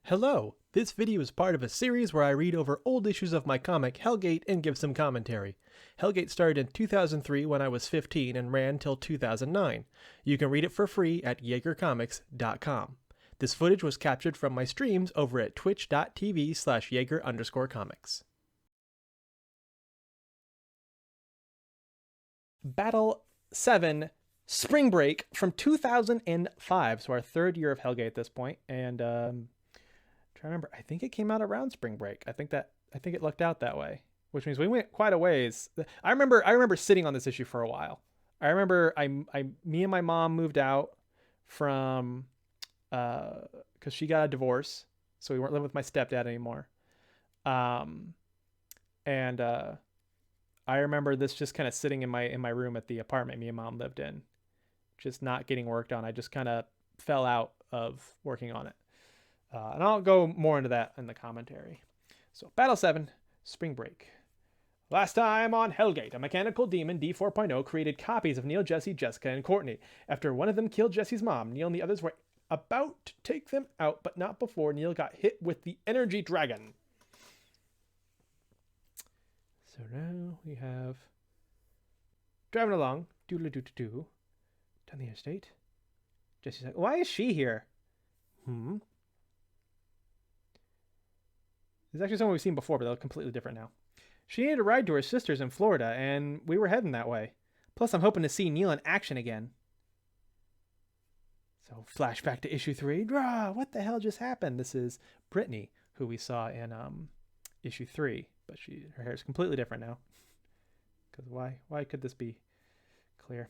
Hello! This video is part of a series where I read over old issues of my comic Hellgate and give some commentary. Hellgate started in 2003 when I was 15 and ran till 2009. You can read it for free at jaegercomics.com. This footage was captured from my streams over at twitch.tv/Jaeger_comics. Battle 7 Spring Break from 2005, so our third year of Hellgate at this point, and trying to remember, I think it came out around Spring Break. I think it lucked out that way, which means we went quite a ways. I remember sitting on this issue for a while. I remember me and my mom moved out from because she got a divorce, so we weren't living with my stepdad anymore. And I remember this just kind of sitting in my room at the apartment me and mom lived in, just not getting worked on. I just kind of fell out of working on it. And I'll go more into that in the commentary. So, Battle 7, Spring Break. Last time on Hellgate, a mechanical demon, D4.0, created copies of Neil, Jesse, Jessica, and Courtney. After one of them killed Jesse's mom, Neil and the others were about to take them out, but not before Neil got hit with the Energy Dragon. So now we have driving along, doodle-doo-doo-doo, down the interstate. Jesse's like, why is she here? This is actually someone we've seen before, but they're completely different now. She needed a ride to her sister's in Florida, and we were heading that way. Plus, I'm hoping to see Neil in action again. So, flashback to issue 3. What the hell just happened? This is Brittany, who we saw in issue 3, but her hair is completely different now. Because why could this be clear?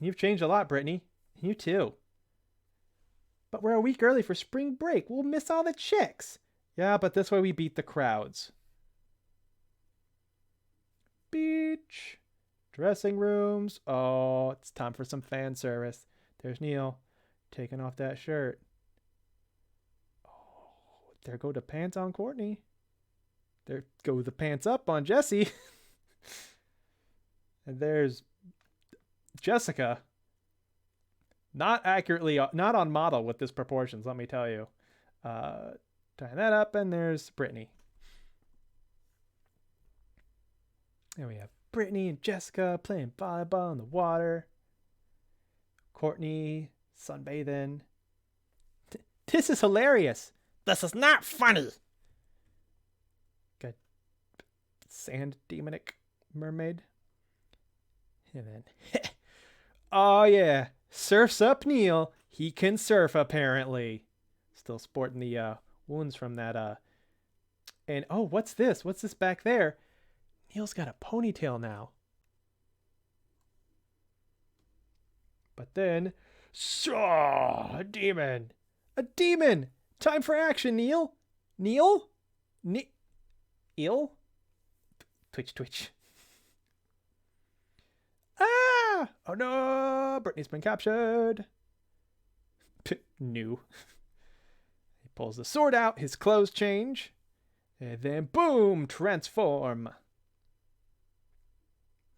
You've changed a lot, Brittany. You too. But we're a week early for spring break. We'll miss all the chicks. Yeah, but this way we beat the crowds. Beach. Dressing rooms. Oh, it's time for some fan service. There's Neil taking off that shirt. Oh, there go the pants on Courtney. There go the pants up on Jesse. And there's Jessica. Not on model with this proportions, let me tell you. Tying that up, and there's Brittany. And we have Brittany and Jessica playing volleyball in the water. Courtney sunbathing. This is hilarious. This is not funny. Got sand demonic mermaid. And then, oh yeah, surf's up Neil. He can surf apparently. Still sporting the wounds from that. And oh, what's this? What's this back there? Neil's got a ponytail now. But then, a demon. A demon. Time for action, Neil. Neil? Neil? Twitch. Ah! Oh no! Brittany's been captured. New. He pulls the sword out, his clothes change, and then boom! Transform.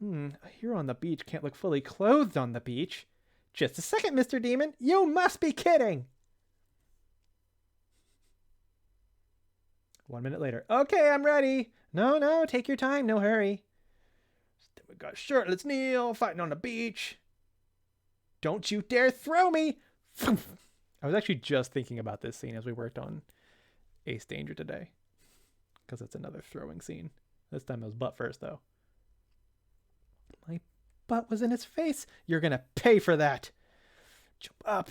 Here on the beach can't look fully clothed on the beach. Just a second, Mr. Demon. You must be kidding. 1 minute later. Okay, I'm ready. No, take your time. No hurry. Then we got shirtless Neil fighting on the beach. Don't you dare throw me. I was actually just thinking about this scene as we worked on Ace Danger today. Because it's another throwing scene. This time it was butt first, though. My butt was in his face. You're going to pay for that. Jump up.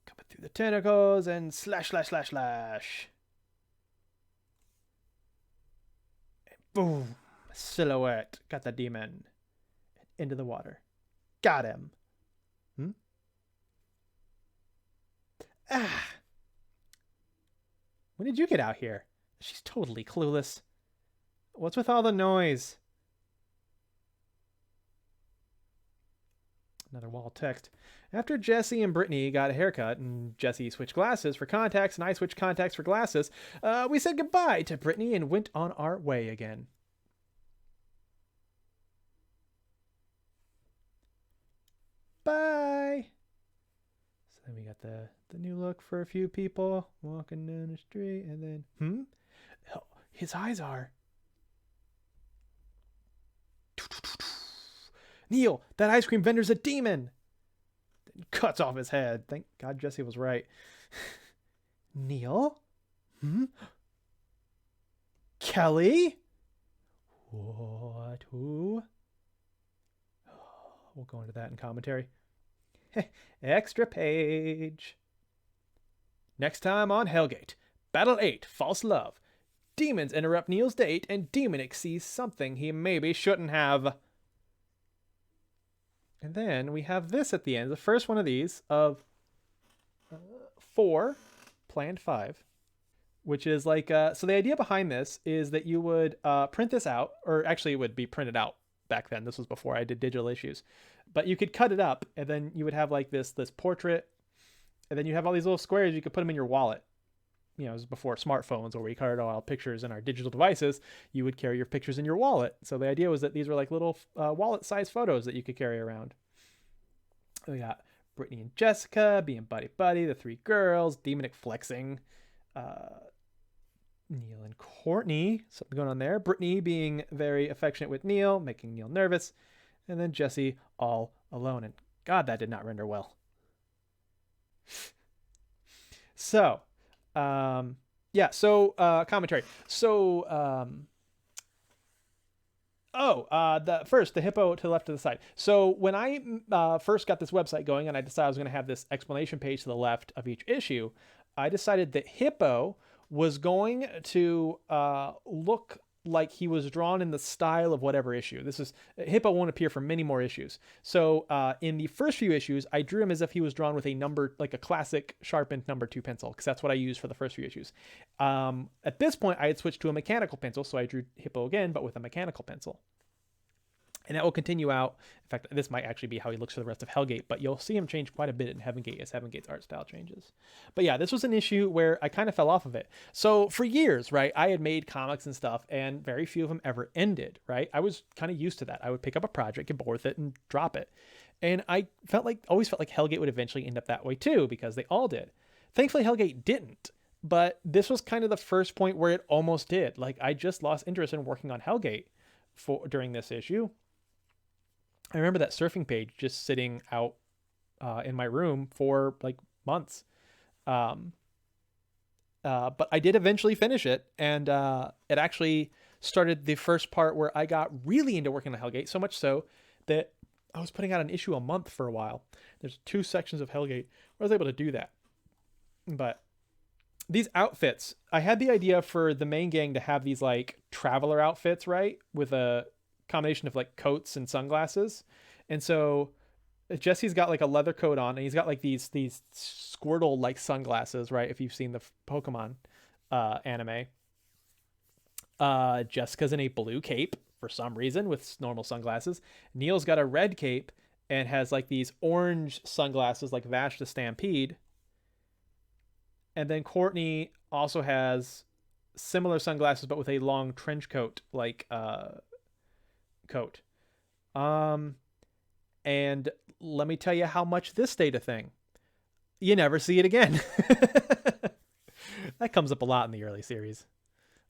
Coming through the tentacles and slash. And boom. Silhouette. Got the demon. Into the water. Got him. When did you get out here? She's totally clueless. What's with all the noise? Another wall text. After Jesse and Brittany got a haircut and Jesse switched glasses for contacts and I switched contacts for glasses, we said goodbye to Brittany and went on our way again. Bye. So then we got the new look for a few people walking down the street, and then oh, his eyes are. Neil, that ice cream vendor's a demon. Cuts off his head. Thank God Jesse was right. Neil? Kelly? What? Who? We'll go into that in commentary. Extra page. Next time on Hellgate. Battle 8, False Love. Demons interrupt Neil's date, and Demonic sees something he maybe shouldn't have. And then we have this at the end, the first one of these of 4, planned 5, which is like, so the idea behind this is that you would print this out, or actually it would be printed out back then. This was before I did digital issues, but you could cut it up, and then you would have like this portrait, and then you have all these little squares. You could put them in your wallet. You know, it was before smartphones where we carried all our pictures in our digital devices. You would carry your pictures in your wallet. So the idea was that these were like little wallet-sized photos that you could carry around. We got Brittany and Jessica being buddy-buddy, the 3 girls, Demonic flexing, Neil and Courtney, something going on there. Brittany being very affectionate with Neil, making Neil nervous, and then Jesse all alone. And God, that did not render well. So, commentary. So, the hippo to the left of the side. So when I first got this website going and I decided I was going to have this explanation page to the left of each issue, I decided that hippo was going to look like he was drawn in the style of whatever issue. Hippo won't appear for many more issues. So in the first few issues, I drew him as if he was drawn with a number, like a classic sharpened number 2 pencil, because that's what I used for the first few issues. At this point, I had switched to a mechanical pencil, so I drew Hippo again, but with a mechanical pencil. And that will continue out. In fact, this might actually be how he looks for the rest of Hellgate, but you'll see him change quite a bit in Heavengate as Heavengate's art style changes. But yeah, this was an issue where I kind of fell off of it. So for years, right, I had made comics and stuff, and very few of them ever ended, right? I was kind of used to that. I would pick up a project, get bored with it, and drop it. And I always felt like Hellgate would eventually end up that way too, because they all did. Thankfully, Hellgate didn't. But this was kind of the first point where it almost did. Like, I just lost interest in working on Hellgate during this issue. I remember that surfing page just sitting out in my room for like months. But I did eventually finish it, and it actually started the first part where I got really into working on Hellgate, so much so that I was putting out an issue a month for a while. There's 2 sections of Hellgate where I was able to do that. But these outfits, I had the idea for the main gang to have these like traveler outfits, right? With a combination of like coats and sunglasses. And so Jesse's got like a leather coat on, and he's got like these Squirtle like sunglasses, right? If you've seen the Pokemon anime. Jessica's in a blue cape for some reason with normal sunglasses. Neil's got a red cape and has like these orange sunglasses like Vash the Stampede. And then Courtney also has similar sunglasses but with a long trench coat like coat. And let me tell you how much this stayed a thing. You never see it again. That comes up a lot in the early series.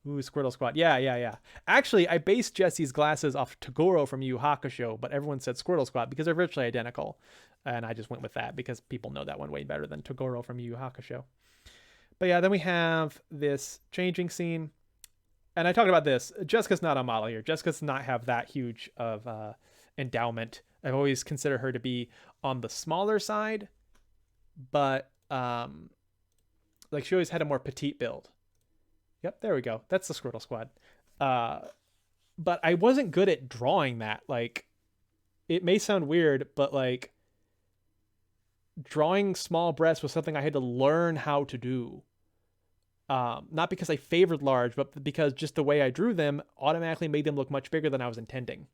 Ooh, Squirtle Squad. Yeah. Actually, I based Jesse's glasses off Toguro from Yu Hakusho, but everyone said Squirtle Squad because they're virtually identical. And I just went with that because people know that one way better than Toguro from Yu Hakusho. But yeah, then we have this changing scene. And I talked about this. Jessica's not a model here. Jessica does not have that huge of endowment. I've always considered her to be on the smaller side, but like she always had a more petite build. Yep, there we go. That's the Squirtle Squad. But I wasn't good at drawing that. Like, it may sound weird, but like drawing small breasts was something I had to learn how to do. Not because I favored large, but because just the way I drew them automatically made them look much bigger than I was intending.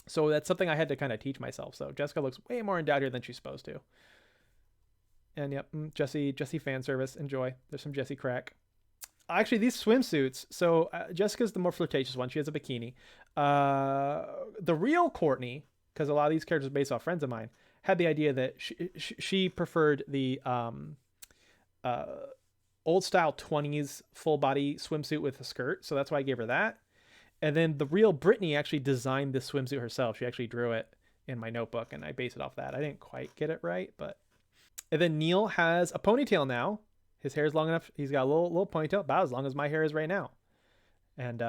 So that's something I had to kind of teach myself. So Jessica looks way more endowed here than she's supposed to. And yep, Jesse fan service. Enjoy. There's some Jesse crack. Actually, these swimsuits. So Jessica's the more flirtatious one. She has a bikini. The real Courtney, because a lot of these characters are based off friends of mine, had the idea that she preferred the uh, old style 20s full body swimsuit with a skirt. So that's why I gave her that. And then the real Brittany actually designed this swimsuit herself. She actually drew it in my notebook, and I based it off that. I didn't quite get it right, but. And then Neil has a ponytail now. His hair is long enough. He's got a little ponytail, about as long as my hair is right now. And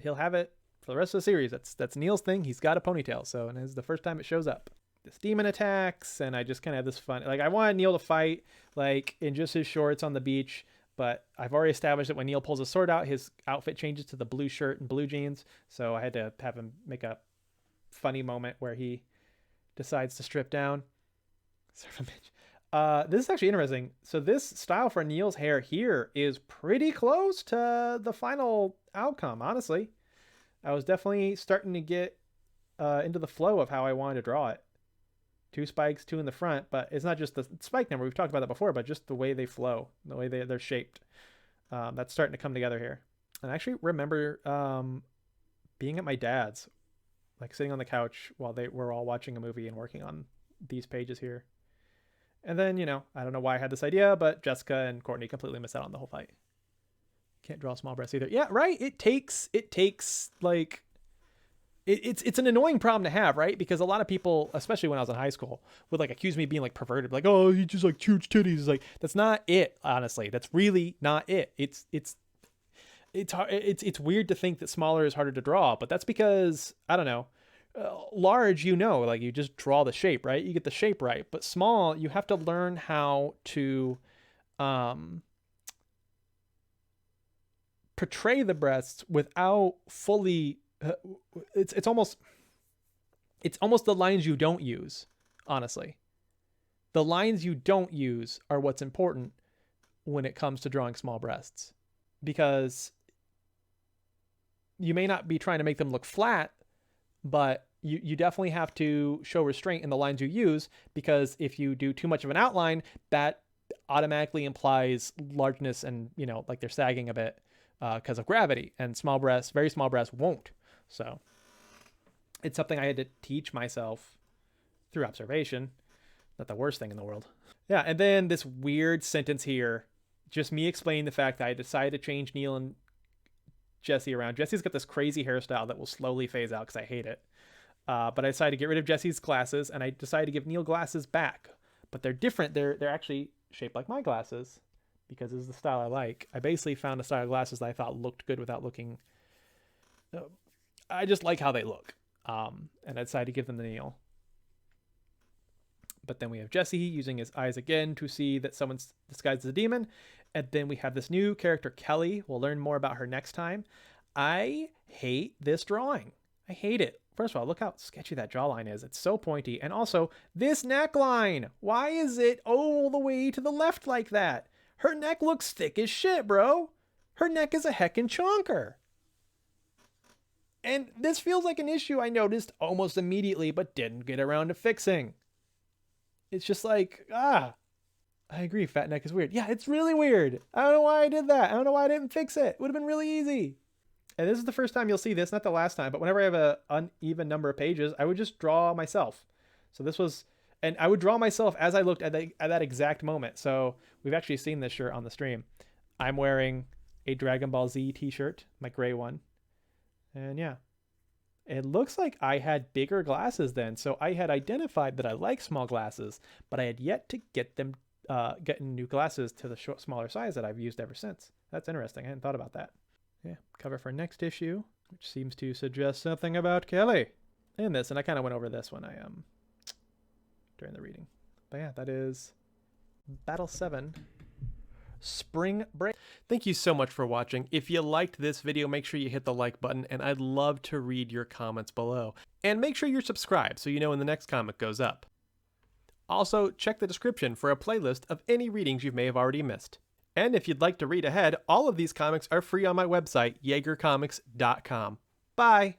he'll have it for the rest of the series. That's Neil's thing. He's got a ponytail, so and it's the first time it shows up. This demon attacks, and I just kind of have this fun. Like, I wanted Neil to fight like in just his shorts on the beach, but I've already established that when Neil pulls his sword out, his outfit changes to the blue shirt and blue jeans. So I had to have him make a funny moment where he decides to strip down. This is actually interesting. So this style for Neil's hair here is pretty close to the final outcome, honestly. I was definitely starting to get into the flow of how I wanted to draw it. 2 spikes, 2 in the front, but it's not just the spike number. We've talked about that before, but just the way they flow, the way they're shaped. That's starting to come together here. And I actually remember being at my dad's, like sitting on the couch while they were all watching a movie and working on these pages here. And then, I don't know why I had this idea, but Jessica and Courtney completely missed out on the whole fight. Can't draw small breasts either. Yeah, right. It takes like, it's an annoying problem to have, right? Because a lot of people, especially when I was in high school, would like accuse me of being like perverted, like, oh, he just like huge titties. It's like, that's not it. Honestly, that's really not it. It's weird to think that smaller is harder to draw, but that's because I don't know. Large, like you just draw the shape, right? You get the shape right. But small, you have to learn how to portray the breasts without fully. It's almost the lines you don't use. Honestly, the lines you don't use are what's important when it comes to drawing small breasts, because you may not be trying to make them look flat, but you definitely have to show restraint in the lines you use, because if you do too much of an outline, that automatically implies largeness and, like they're sagging a bit because of gravity, and small breasts, very small breasts won't. So it's something I had to teach myself through observation. Not the worst thing in the world. Yeah. And then this weird sentence here, just me explaining the fact that I decided to change Neil and Jesse around. Jesse's got this crazy hairstyle that will slowly phase out because I hate it. But I decided to get rid of Jesse's glasses, and I decided to give Neil glasses back. But they're different. They're actually shaped like my glasses, because this is the style I like. I basically found a style of glasses that I thought looked good without looking. I just like how they look. And I decided to give them to Neil. But then we have Jesse using his eyes again to see that someone's disguised as a demon. And then we have this new character, Kelly. We'll learn more about her next time. I hate this drawing. I hate it. First of all, look how sketchy that jawline is. It's so pointy. And also, this neckline. Why is it all the way to the left like that? Her neck looks thick as shit, bro. Her neck is a heckin' chonker. And this feels like an issue I noticed almost immediately, but didn't get around to fixing. It's just like, I agree, fat neck is weird. Yeah, it's really weird. I don't know why I did that. I don't know why I didn't fix it. It would have been really easy. And this is the first time you'll see this, not the last time, but whenever I have an uneven number of pages, I would just draw myself. So this was, and I would draw myself as I looked at that exact moment. So we've actually seen this shirt on the stream. I'm wearing a Dragon Ball Z t-shirt, my gray one. And yeah, it looks like I had bigger glasses then. So I had identified that I like small glasses, but I had yet to get them, getting new glasses to the smaller size that I've used ever since. That's interesting. I hadn't thought about that. Yeah, cover for next issue, which seems to suggest something about Kelly in this. And I kind of went over this when I during the reading. But yeah, that is Battle 7 Spring Break. Thank you so much for watching. If you liked this video, make sure you hit the like button, and I'd love to read your comments below. And make sure you're subscribed so you know when the next comic goes up. Also, check the description for a playlist of any readings you may have already missed. And if you'd like to read ahead, all of these comics are free on my website, YagerComics.com. Bye!